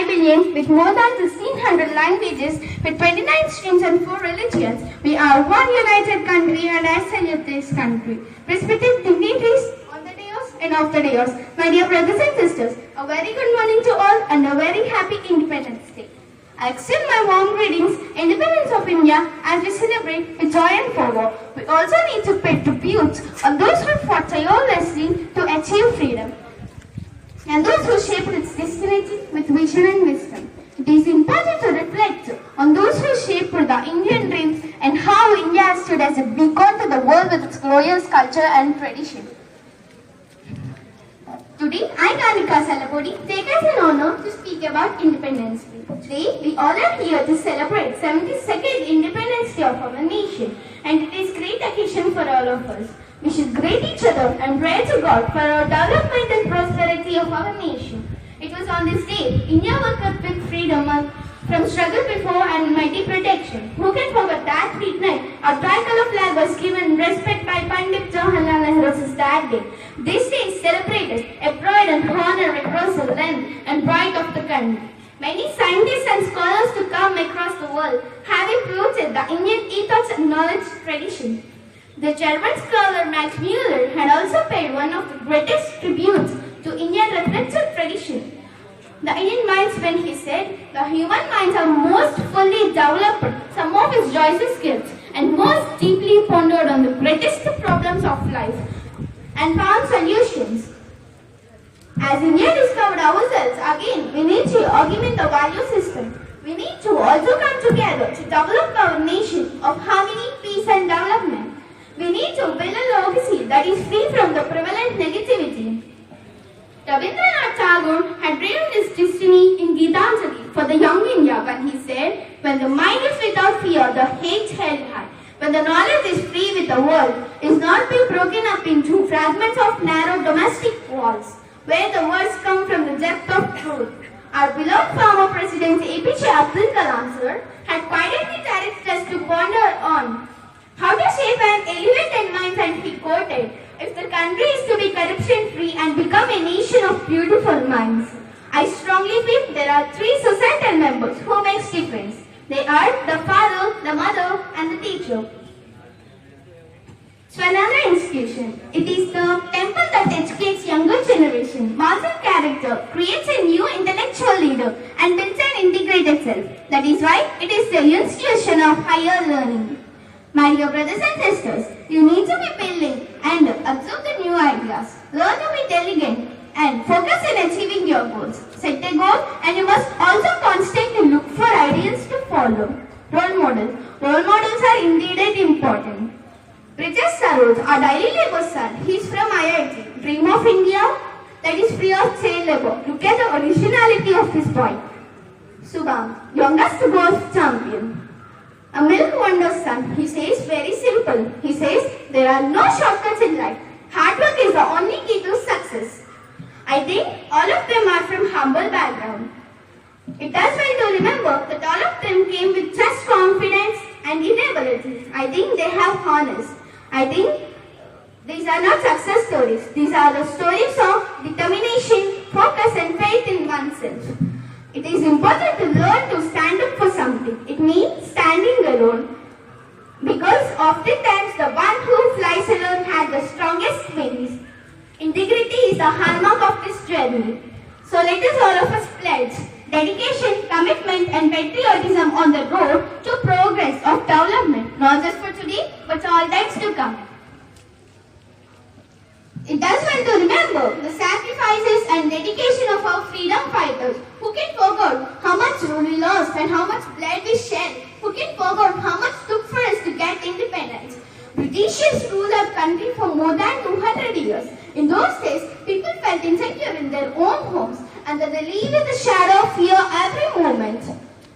billion with more than 1600 languages, with 29 streams and 4 religions, we are one united country and I salute this country. Respected dignitaries, on the dais and off the dais, my dear brothers and sisters, a very good morning to all and a very happy Independence Day. I extend my warm greetings, Independence of India, as we celebrate with joy and fervor. We also need to pay tribute on those who fought tirelessly to achieve freedom, and those who shaped its destiny with vision and wisdom. It is important to reflect on those who shaped the Indian dreams and how India has stood as a beacon to the world with its glorious culture and tradition. Today, I, Kanika Salapodi, take as an honor to speak about Independence Day. Today, we all are here to celebrate 72nd Independence Day of our nation, and it is a great occasion for all of us. We should greet each other and pray to God for our development and prosperity of our nation. It was on this day, India woke up with freedom from struggle before and mighty protection. Who can forget that sweet night? Our tricolor flag was given respect by Pandit Jawaharlal Nehru since that day. This day is celebrated, a pride and honor across the land and pride of the country. Many scientists and scholars to come across the world have improved the Indian ethos and knowledge tradition. The German scholar Max Muller had also paid one of the greatest tributes to Indian reflective tradition. The Indian minds, when he said, the human minds are most fully developed, some of his choicest skills, and most deeply pondered on the greatest problems of life, and found solutions. As India discovered ourselves again, we need to augment the value system. We need to also come together to develop our nation of harmony, peace, and development. We need to build a legacy that is free from the prevalent negativity. Rabindranath Tagore had dreamed his destiny in Gitanjali for the young India when he said, when the mind is without fear, the hate held high. When the knowledge is free with the world, is not being broken up into fragments of narrow domestic walls, where the words come from the depth of truth. Our beloved former President APJ Abdul Kalam sir had quietly directed us to ponder on how to shape and elevate minds, and he quoted, if the country is to be corruption-free and become a nation of beautiful minds, I strongly feel there are 3 societal members who makes difference. They are the father, the mother, and the teacher. Swarnana Institution. It is the temple that educates younger generation, molds in character, creates a new intellectual leader, and builds an integrated self. That is why it is the institution of higher learning. My dear brothers and sisters, you need to be building and observe the new ideas. Learn to be diligent and focus in achieving your goals. Set a goal and you must also constantly look for ideals to follow. Role models. Role models are indeed important. British Saroj, our daily labor son, he is from IIT. Dream of India, that is free of child labor. Look at the originality of this boy. Subham, youngest golf champion. A milk wonder's son, he says very simple. He says there are no shortcuts in life. Hard work is the only key to success. I think all of them are from humble background. It does well to remember that all of them came with just confidence and inability. I think they have honors. I think these are not success stories. These are the stories of determination, focus, and faith in oneself. It is important to learn to stand up for something. It means standing alone. Because oftentimes the one who flies alone has the strongest wings. Integrity is the hallmark of this journey. So let us all of us pledge dedication, commitment, and patriotism on the road to progress of development, not just for today, but all times to come. It does well to remember the sacrifices and dedication of our freedom fighters. Who can forget how much we lost and how much blood we shed? Who can forget how much took for us to get independence? Britishers ruled our country for more than 200 years. In those days, people felt insecure in their own homes and that they lived in the shadow of fear every moment.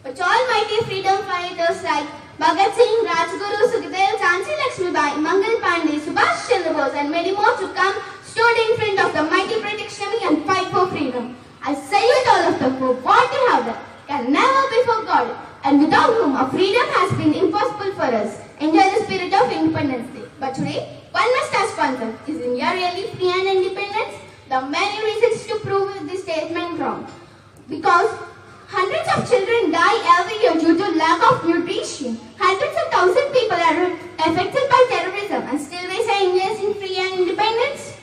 But almighty freedom fighters like Bhagat Singh, Rajguru, Sukhdev, Jhansi Lakshmibai, Mangal Pandey, Subhash Chandra Bose, and many more to come stood in front of the mighty British Army and fight for freedom. I salute all of them for what they have done, can never be forgotten, and without whom our freedom has been impossible for us. Enjoy the spirit of Independence Day. But today, one must ask oneself, is India really free and independent? There are many reasons to prove this statement wrong. Because Hundreds of children die every year due to lack of nutrition. Hundreds of thousands of people are affected by terrorism, and still we say India is free and independence.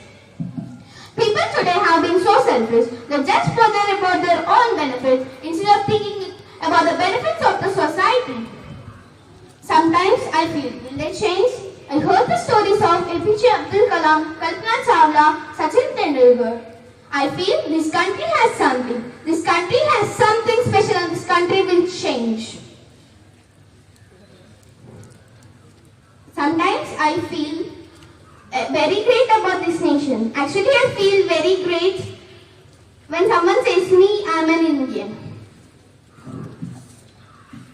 People today have been so selfish that just bother about their own benefits instead of thinking about the benefits of the society. Sometimes I feel, will they change? I heard the stories of APJ Abdul Kalam, Kalpana Chawla, Sachin Tendulkar. I feel this country has something. This country has something special, and this country will change. Sometimes I feel very great about this nation. Actually, I feel very great when someone says me, I am an Indian.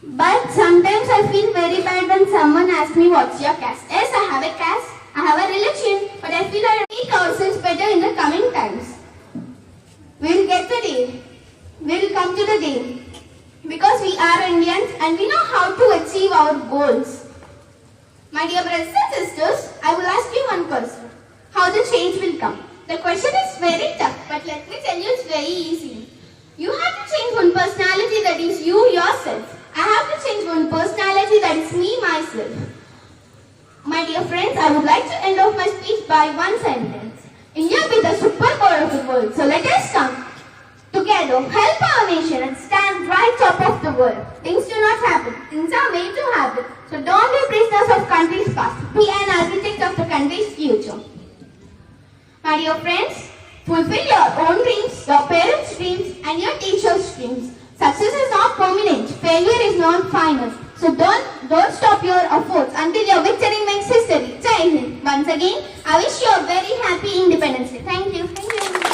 But sometimes I feel very bad when someone asks me, what's your caste? Yes, I have a caste, I have a religion, but I feel I make ourselves better in the coming times. We will get the day. We will come to the day. Because we are Indians and we know how to achieve our goals. My dear brothers and sisters, I will ask you one question. How the change will come? The question is very tough, but let me tell you it's very easy. You have to change one personality, that is you yourself. I have to change one personality, that is me myself. My dear friends, I would like to end off my speech by one sentence. India be the superpower of the world. So let us come together, help our nation and stand right top of the world. Things do not happen. Things are made to happen. So don't be prisoners of country's past. Be an architect of the country's future. My dear friends, fulfill your own dreams, your parents' dreams and your teachers' dreams. Success is not permanent. Failure is not final. So don't stop your efforts until your victory makes history. Jai Hind. Once again, I wish you a very happy Independence Day. Thank you. Thank you.